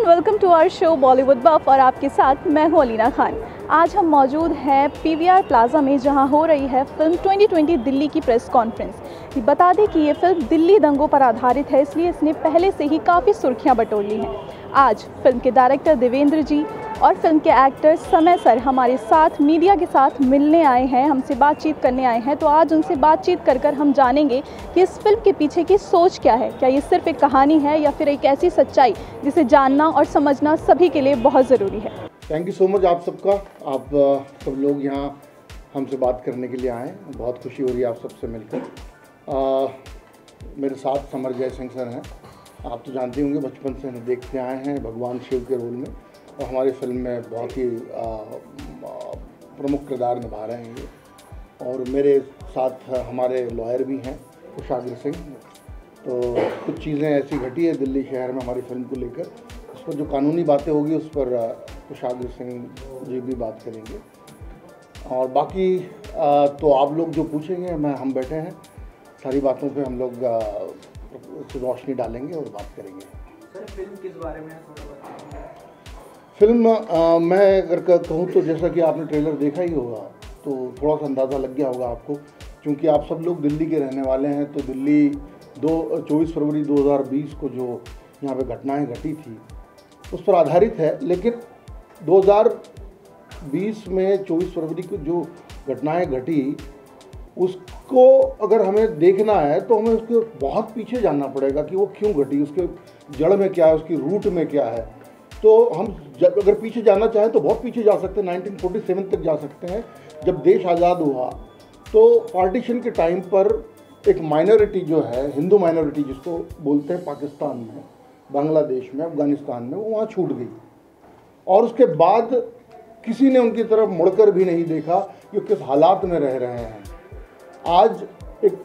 And welcome to our show Bollywood buff और आपके साथ मैं हूं अलीना खान। आज हम मौजूद हैं पीवीआर प्लाजा में जहां हो रही है फिल्म 2020 दिल्ली की प्रेस कॉन्फ्रेंस। बता दें कि ये फिल्म दिल्ली दंगों पर आधारित है, इसलिए इसने पहले से ही काफ़ी सुर्खियां बटोर ली हैं। आज फिल्म के डायरेक्टर देवेंद्र जी और फिल्म के एक्टर समय सर हमारे साथ मीडिया के साथ मिलने आए हैं, हमसे बातचीत करने आए हैं। तो आज उनसे बातचीत कर हम जानेंगे कि इस फिल्म के पीछे की सोच क्या है। क्या ये सिर्फ एक कहानी है या फिर एक ऐसी सच्चाई जिसे जानना और समझना सभी के लिए बहुत ज़रूरी है। थैंक यू सो मच आप सबका। आप सब लोग यहाँ हमसे बात करने के लिए आए, बहुत खुशी हो रही है आप सबसे मिलकर। मेरे साथ समर जयसिंह सर हैं, आप तो जानते होंगे, बचपन से हमें देखते आए हैं भगवान शिव के रोल में, और हमारी फिल्म में बहुत ही प्रमुख किरदार निभा रहे हैं ये। और मेरे साथ हमारे लॉयर भी हैं कुशाग्र सिंह। तो कुछ चीज़ें ऐसी घटी है दिल्ली शहर में हमारी फिल्म को लेकर, उस पर जो कानूनी बातें होगी उस पर कुशाग्र सिंह जी भी बात करेंगे। और बाकी तो आप लोग जो पूछेंगे हम बैठे हैं, सारी बातों पे हम लोग रोशनी डालेंगे और बात करेंगे। सर फिल्म किस बारे में है थोड़ा बताइए। फिल्म मैं अगर कहूँ तो जैसा कि आपने ट्रेलर देखा ही होगा तो थोड़ा सा अंदाज़ा लग गया होगा आपको, क्योंकि आप सब लोग दिल्ली के रहने वाले हैं। तो दिल्ली 24 फरवरी 2020 को जो यहाँ पे घटनाएं घटी थी उस पर आधारित है। लेकिन 2020 में 24 फरवरी को जो घटनाएं घटी उसको अगर हमें देखना है तो हमें उसके बहुत पीछे जानना पड़ेगा कि वो क्यों घटी, उसके जड़ में क्या है, उसकी रूट में क्या है। तो हम अगर पीछे जाना चाहें तो बहुत पीछे जा सकते हैं, 1947 तक जा सकते हैं, जब देश आज़ाद हुआ। तो पार्टीशन के टाइम पर एक माइनॉरिटी जो है, हिंदू माइनॉरिटी जिसको बोलते हैं, पाकिस्तान में, बांग्लादेश में, अफ़गानिस्तान में, वो वहाँ छूट गई। और उसके बाद किसी ने उनकी तरफ मुड़कर भी नहीं देखा कि वो किस हालात में रह रहे हैं। आज एक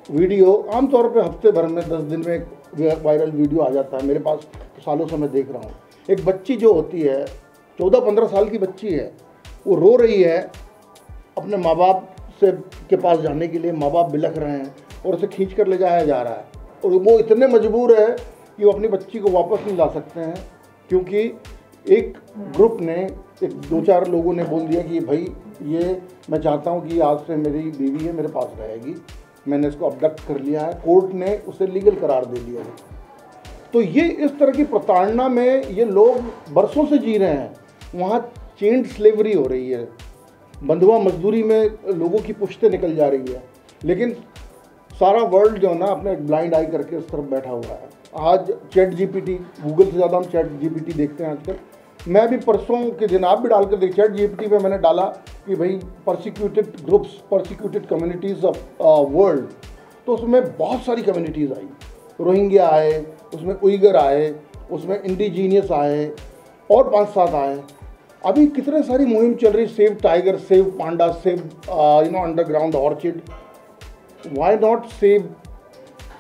वीडियो आमतौर पे हफ्ते भर में 10 दिन में एक वायरल वीडियो आ जाता है, मेरे पास तो सालों से मैं देख रहा हूँ। एक बच्ची जो होती है, 14-15 साल की बच्ची है, वो रो रही है अपने माँ बाप से के पास जाने के लिए। माँ बाप बिलख रहे हैं और उसे खींच कर ले जाया जा रहा है, और वो इतने मजबूर है कि वो अपनी बच्ची को वापस नहीं ला सकते हैं, क्योंकि एक ग्रुप ने, एक 2-4 लोगों ने बोल दिया कि भाई ये मैं चाहता हूँ कि आज से मेरी बीवी है, मेरे पास रहेगी, मैंने इसको अबडक्ट कर लिया है। कोर्ट ने उसे लीगल करार दे दिया है। तो ये इस तरह की प्रताड़ना में ये लोग बरसों से जी रहे हैं। वहाँ चेंड स्लेवरी हो रही है, बंधुआ मजदूरी में लोगों की पुश्तें निकल जा रही है। लेकिन सारा वर्ल्ड जो है ना अपने ब्लाइंड आई करके उस तरफ बैठा हुआ है। आज चैट जीपीटी, गूगल से ज़्यादा हम चैट जीपीटी देखते हैं आजकल। मैं भी परसों के दिन, आप भी डाल कर देख, चैट जीपीटी पे मैंने डाला कि भाई persecuted groups, persecuted communities of world, तो उसमें बहुत सारी कम्युनिटीज़ आई। रोहिंग्या आए, उसमें उइगर आए, उसमें इंडिजीनियस आए, और 5-7 आए। अभी कितने सारी मुहिम चल रही, save tiger, save panda, save underground orchid. Why not save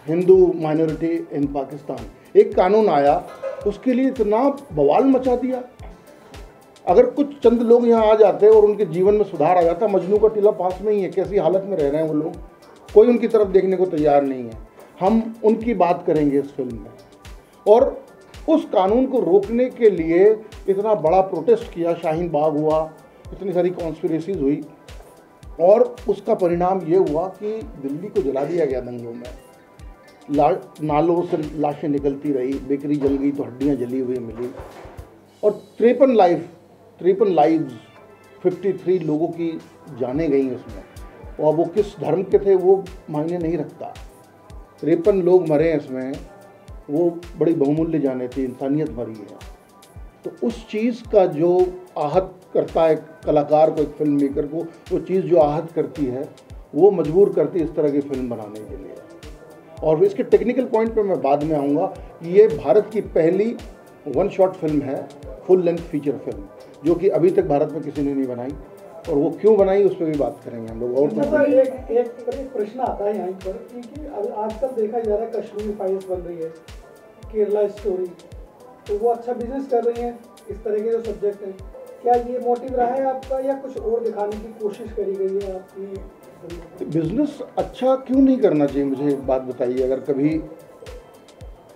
Hindu minority in Pakistan. एक कानून आया, उसके लिए इतना बवाल मचा दिया। अगर कुछ चंद लोग यहाँ आ जाते और उनके जीवन में सुधार आ जाता, मजनू का टीला पास में ही है, कैसी हालत में रह रहे हैं वो लोग, कोई उनकी तरफ देखने को तैयार नहीं है। हम उनकी बात करेंगे इस फिल्म में। और उस कानून को रोकने के लिए इतना बड़ा प्रोटेस्ट किया, शाहीन बाग हुआ, इतनी सारी कॉन्स्पिरेसीज हुई, और उसका परिणाम ये हुआ कि दिल्ली को जला दिया गया दंगों में। नालों से लाशें निकलती रही, बेकरी जल गई तो हड्डियाँ जली हुई मिली, और 53 लाइव्स 53 लोगों की जानें गई उसमें। और वो किस धर्म के थे वो मायने नहीं रखता, 53 लोग मरे हैं इसमें, वो बड़ी बहुमूल्य जाने थी, इंसानियत मरी है। तो उस चीज़ का जो आहत करता है कलाकार को, एक फिल्म मेकर को, वो चीज़ जो आहत करती है वो मजबूर करती है इस तरह की फिल्म बनाने के लिए। और इसके टेक्निकल पॉइंट पे मैं बाद में आऊँगा। ये भारत की पहली 1 शॉट फिल्म है, फुल लेंथ फीचर फिल्म, जो कि अभी तक भारत में किसी ने नहीं बनाई, और वो क्यों बनाई उस पर भी बात करेंगे हम लोग। और एक प्रश्न आता है यहाँ पर कि आजकल देखा जा रहा है कश्मीर फाइल्स बन रही है, केरला स्टोरी, तो वो अच्छा बिजनेस कर रही हैं इस तरह के जो सब्जेक्ट हैं। क्या ये मोटिव रहा है आपका, या कुछ और दिखाने की कोशिश करी गई है आपकी? बिजनेस अच्छा क्यों नहीं करना चाहिए, मुझे एक बात बताइए। अगर कभी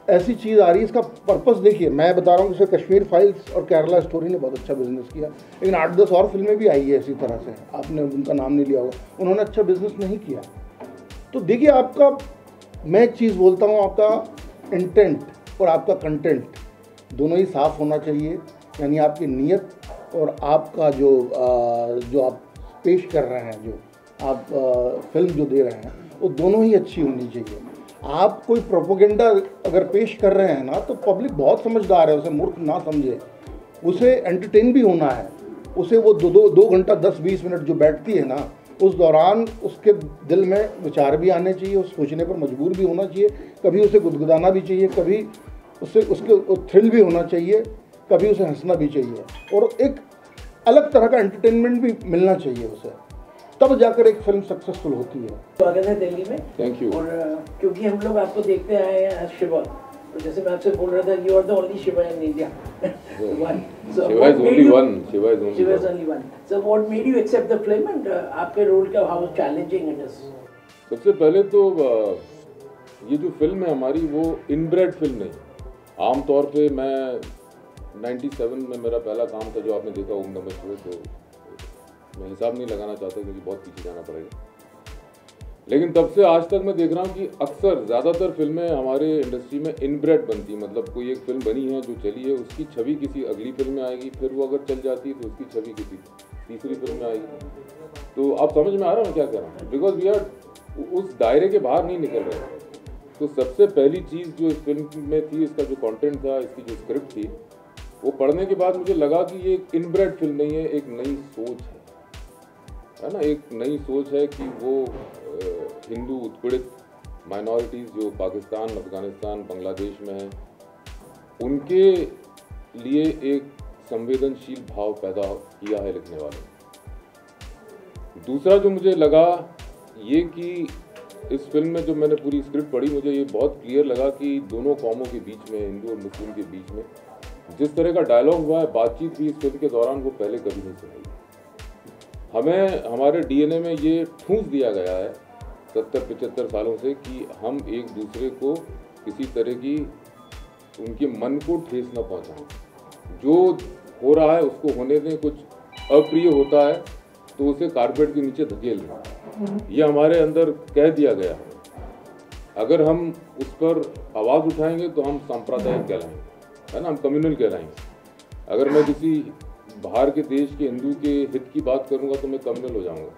ऐसी चीज़ आ रही है। इसका पर्पस देखिए, मैं बता रहा हूँ कि कश्मीर फाइल्स और केरला स्टोरी ने बहुत अच्छा बिजनेस किया, लेकिन 8-10 और फिल्में भी आई है इसी तरह से, आपने उनका नाम नहीं लिया होगा, उन्होंने अच्छा बिजनेस नहीं किया। तो देखिए आपका, मैं एक चीज़ बोलता हूँ, आपका इंटेंट और आपका कंटेंट दोनों ही साफ़ होना चाहिए। यानी आपकी नीयत और आपका जो आप पेश कर रहे हैं, जो आप फिल्म जो दे रहे हैं, वो दोनों ही अच्छी होनी चाहिए। आप कोई प्रोपोगेंडा अगर पेश कर रहे हैं ना, तो पब्लिक बहुत समझदार है, उसे मूर्ख ना समझे, उसे एंटरटेन भी होना है। उसे वो दो घंटा 10-20 मिनट जो बैठती है ना, उस दौरान उसके दिल में विचार भी आने चाहिए, उस सोचने पर मजबूर भी होना चाहिए, कभी उसे गुदगुदाना भी चाहिए, कभी उसके थ्रिल भी होना चाहिए, कभी उसे हंसना भी चाहिए, और एक अलग तरह का एंटरटेनमेंट भी मिलना चाहिए उसे, तब जाकर एक फिल्म सक्सेसफुल होती है। स्वागत है दिल्ली में। Thank you. और क्योंकि हम लोग आपको देखते आए हैं शिवा, तो जैसे मैं आपसे बोल रहा था, you are the only Shiva in India. Shiva is only one. Shiva is only one. So what made you accept the film and आपके रोल का how challenging it is? सबसे पहले तो ये जो फिल्म है हमारी, वो इनब्रेड फिल्म नहीं। आमतौर पे मैं 97 में मेरा पहला काम था जो आपने देखा ओम नमः शिवाय, तो मैं हिसाब नहीं लगाना चाहता क्योंकि बहुत पीछे जाना पड़ेगा, लेकिन तब से आज तक मैं देख रहा हूँ कि अक्सर ज़्यादातर फिल्में हमारे इंडस्ट्री में इनब्रेड बनती, मतलब कोई एक फिल्म बनी है जो चली है, उसकी छवि किसी अगली फिल्म में आएगी, फिर वो अगर चल जाती है तो उसकी छवि किसी तीसरी फिल्म में आएगी। तो आप समझ में आ रहा है मैं क्या कह रहा हूँ, बिकॉज वी आर उस दायरे के बाहर नहीं निकल रहे। तो सबसे पहली चीज़ जो इस फिल्म में थी, इसका जो कंटेंट था, इसकी जो स्क्रिप्ट थी, वो पढ़ने के बाद मुझे लगा कि ये एक इनब्रेड फिल्म नहीं है, एक नई सोच है ना, एक नई सोच है कि वो हिंदू उत्पीड़ित माइनॉरिटीज़ जो पाकिस्तान, अफगानिस्तान, बांग्लादेश में हैं, उनके लिए एक संवेदनशील भाव पैदा किया है लिखने वाले। दूसरा जो मुझे लगा ये कि इस फिल्म में जो मैंने पूरी स्क्रिप्ट पढ़ी, मुझे ये बहुत क्लियर लगा कि दोनों कौमों के बीच में, हिंदू और मुस्लिम के बीच में जिस तरह का डायलॉग हुआ है, बातचीत भी इस फिल्म के दौरान, वो पहले कभी नहीं सुनी। हमें हमारे डीएनए में ये ठूंस दिया गया है 70-75 सालों से कि हम एक दूसरे को किसी तरह की उनके मन को ठेस न पहुंचाएं। जो हो रहा है उसको होने दें, कुछ अप्रिय होता है तो उसे कारपेट के नीचे धकेल दें, ये हमारे अंदर कह दिया गया है। अगर हम उस पर आवाज़ उठाएंगे तो हम सांप्रदायिक कहलाएंगे, है ना, हम कम्युनल कहलाएंगे। अगर मैं किसी बाहर के देश के हिंदू के हित की बात करूंगा तो मैं कम्युनल हो जाऊंगा।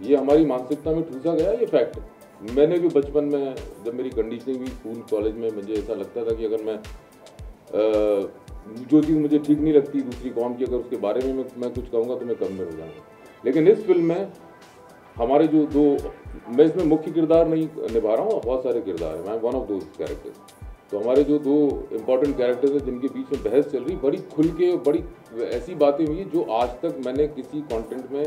ये हमारी मानसिकता में ठूसा गया, ये फैक्ट है। मैंने भी बचपन में, जब मेरी कंडीशनिंग हुई स्कूल कॉलेज में, मुझे ऐसा लगता था कि अगर मैं जो चीज़ मुझे ठीक नहीं लगती दूसरी कौम की, अगर उसके बारे में मैं कुछ कहूँगा तो मैं कम्युनल हो जाऊँगा। लेकिन इस फिल्म में हमारे जो दो, मैं इसमें मुख्य किरदार नहीं निभा रहा हूँ, बहुत सारे किरदार हैं, मैं वन ऑफ दोज कैरेक्टर्स। तो हमारे जो दो इम्पॉर्टेंट कैरेक्टर्स हैं जिनके बीच में बहस चल रही, बड़ी खुल के, बड़ी ऐसी बातें हुई जो आज तक मैंने किसी कंटेंट में,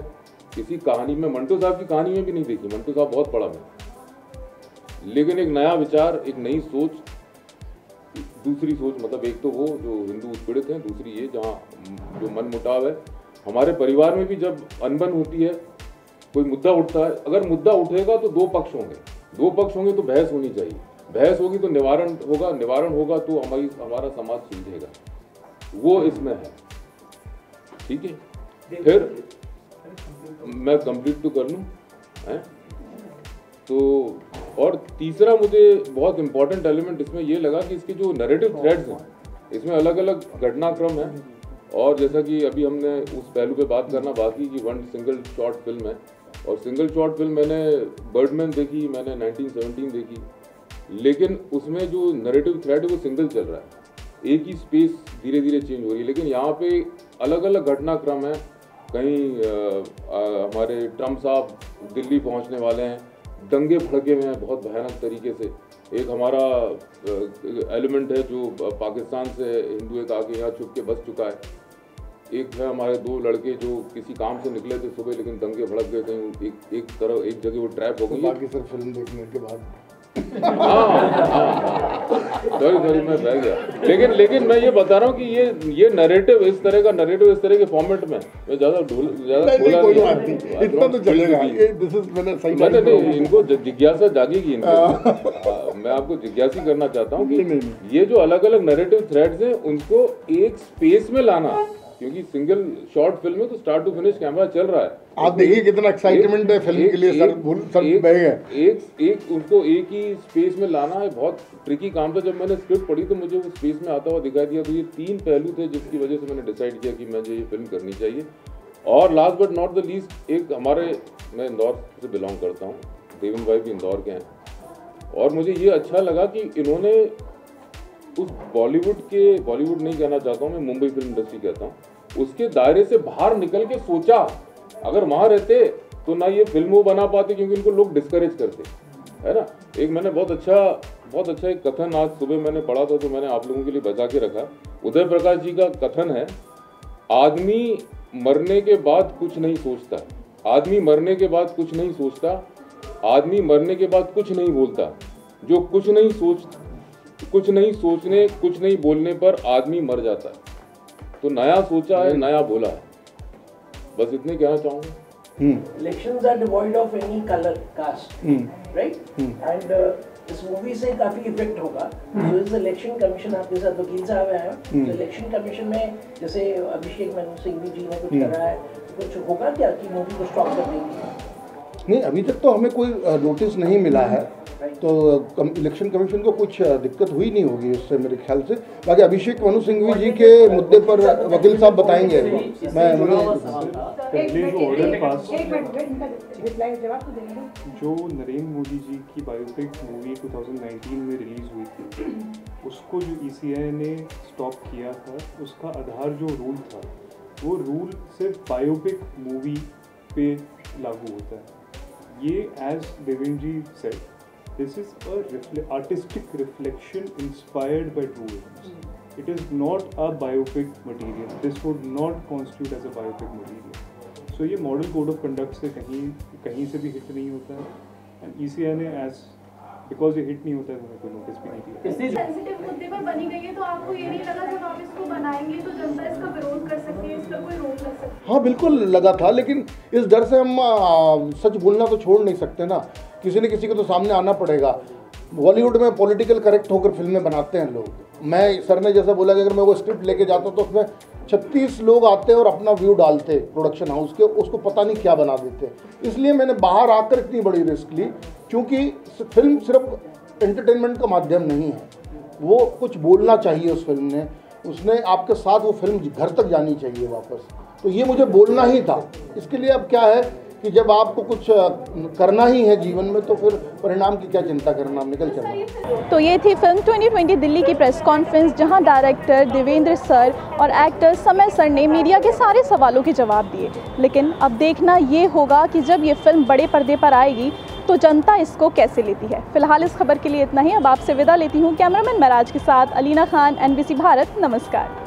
किसी कहानी में, मंटो साहब की कहानी में भी नहीं देखी। मंटो साहब बहुत पढ़ा मैं, लेकिन एक नया विचार, एक नई सोच, दूसरी सोच, मतलब एक तो वो जो हिंदू उत्पीड़ित हैं, दूसरी ये जहाँ जो मन मुटाव है। हमारे परिवार में भी जब अनबन होती है, कोई मुद्दा उठता है, अगर मुद्दा उठेगा तो दो पक्ष होंगे तो बहस होनी चाहिए, बहस होगी तो निवारण होगा तो हमारा समाज सुलझेगा, वो इसमें है। ठीक है, फिर मैं कंप्लीट तो कर लूँ हैं। तो और तीसरा मुझे बहुत इम्पोर्टेंट एलिमेंट इसमें ये लगा कि इसके जो नैरेटिव थ्रेड्स हैं, इसमें अलग अलग घटनाक्रम है, और जैसा कि अभी हमने उस पहलू पे बात करना बाकी कि वन सिंगल शॉट फिल्म है, और सिंगल शॉट फिल्म मैंने बर्डमैन देखी, मैंने 1917 देखी, लेकिन उसमें जो नैरेटिव थ्रेड है वो सिंगल चल रहा है, एक ही स्पेस धीरे धीरे चेंज हो रही है। लेकिन यहाँ पे अलग अलग घटनाक्रम है। कहीं हमारे ट्रम्प साहब दिल्ली पहुँचने वाले हैं, दंगे भड़के हुए हैं बहुत भयानक तरीके से। एक हमारा एलिमेंट है जो पाकिस्तान से हिंदू एक आके यहाँ छुप के बस चुका है। एक है हमारे दो लड़के जो किसी काम से निकले थे सुबह, लेकिन दंगे भड़क गए, कहीं एक जगह वो ट्रैप हो गई। बाकी सब फिल्म देखने के बाद हाँ, सॉरी मैं बह गया। लेकिन मैं ये बता रहा हूँ कि ये नैरेटिव इस तरह के फॉर्मेट में मैं ज़्यादा बोला नहीं, इतना तो चलेगा। मैंने सही नहीं, इनको जिज्ञासा जागेगी इनको। मैं आपको जिज्ञासी करना चाहता हूँ कि ये जो अलग अलग नैरेटिव थ्रेड्स हैं उनको एक स्पेस में लाना, क्योंकि सिंगल शॉर्ट फिल्म है तो स्टार्ट टू फिनिश कैमरा चल रहा है। आप देखिए कितना एक्साइटमेंट है फिल्म के लिए, सब बह गए। एक उनको एक ही स्पेस में लाना है बहुत ट्रिकी काम था। जब मैंने स्क्रिप्ट पढ़ी तो मुझे वो स्पेस में आता हुआ दिखाई दिया। तो ये 3 पहलू थे जिसकी वजह से मैंने डिसाइड किया कि मुझे ये फिल्म करनी चाहिए। और last but not the least, एक मैं इंदौर से बिलोंग करता हूँ, देवेंद्र भाई भी इंदौर के हैं, और मुझे ये अच्छा लगा कि इन्होंने उस बॉलीवुड नहीं कहना चाहता हूँ मैं, मुंबई फिल्म इंडस्ट्री कहता हूँ, उसके दायरे से बाहर निकल के सोचा। अगर वहाँ रहते तो ना ये फिल्म वो बना पाते, क्योंकि इनको लोग डिस्करेज करते, है ना। एक मैंने बहुत अच्छा एक कथन आज सुबह मैंने पढ़ा था, तो मैंने आप लोगों के लिए बचा के रखा। उदय प्रकाश जी का कथन है, आदमी मरने के बाद कुछ नहीं सोचता, आदमी मरने के बाद कुछ नहीं सोचता, आदमी मरने के बाद कुछ नहीं बोलता, जो कुछ नहीं सोचने कुछ नहीं बोलने पर आदमी मर जाता है। तो नया सोचा है, नया बोला है, बस इतने कहना चाहूँगा। Elections are devoid of any color caste, right? And इस मूवी से काफी इफेक्ट होगा। तो इस इलेक्शन कमीशन, आपके साथ वकील साहब हैं, तो इलेक्शन कमीशन में जैसे अभिषेक मनु सिंघवी जी ने कुछ करा है, कुछ होगा क्या कि मूवी को स्टॉप कर देंगे? नहीं, अभी तक तो हमें कोई नोटिस नहीं मिला है, तो इलेक्शन कमीशन को कुछ दिक्कत हुई नहीं होगी उससे मेरे ख्याल से। बाकी अभिषेक मनु सिंघवी जी के मुद्दे पर वकील साहब बताएंगे। जो नरेंद्र मोदी जी की बायोपिक मूवी 2019 में रिलीज हुई थी, उसको जो ECI ने स्टॉप किया था, उसका आधार जो रूल था, वो रूल सिर्फ बायोपिक मूवी पे लागू होता है। ये as Devendra ji said, this is a artistic reflection inspired by true events. It is not a biopic material. This would not constitute as a biopic material. So ये मॉडल कोड ऑफ कंडक्ट से कहीं से भी हिट नहीं होता है, and ECI ने as because ये हिट नहीं होता है तो हमें कोई नोटिस भी नहीं दिया। सेंसिटिव मुद्दे पर बनी गई है, तो आपको ये नहीं लगा जब आप इसको बनाएंगे तो जनता इसका विरोध कर सकती है, इस पर कोई रोक लग सकती है? हाँ बिल्कुल लगा था, लेकिन इस डर से हम सच बोलना तो छोड़ नहीं सकते ना, किसी न किसी को तो सामने आना पड़ेगा। बॉलीवुड में पॉलिटिकल करेक्ट होकर फिल्में बनाते हैं लोग। मैं सर ने जैसा बोला कि अगर मैं वो स्क्रिप्ट लेके जाता तो उसमें 36 लोग आते और अपना व्यू डालते प्रोडक्शन हाउस के, उसको पता नहीं क्या बना देते। इसलिए मैंने बाहर आकर इतनी बड़ी रिस्क ली, क्योंकि फिल्म सिर्फ एंटरटेनमेंट का माध्यम नहीं है, वो कुछ बोलना चाहिए उस फिल्म ने, उसने आपके साथ वो फिल्म घर तक जानी चाहिए वापस। तो ये मुझे बोलना ही था। इसके लिए अब क्या है कि जब आपको कुछ करना ही है जीवन में, तो फिर परिणाम की क्या चिंता करना, निकल चलना। तो ये थी फिल्म 2020 दिल्ली की प्रेस कॉन्फ्रेंस, जहां डायरेक्टर देवेंद्र सर और एक्टर समय सर ने मीडिया के सारे सवालों के जवाब दिए। लेकिन अब देखना ये होगा कि जब ये फिल्म बड़े पर्दे पर आएगी तो जनता इसको कैसे लेती है। फिलहाल इस खबर के लिए इतना ही। अब आपसे विदा लेती हूँ। कैमरामैन महराज के साथ अलीना खान, NBC भारत। नमस्कार।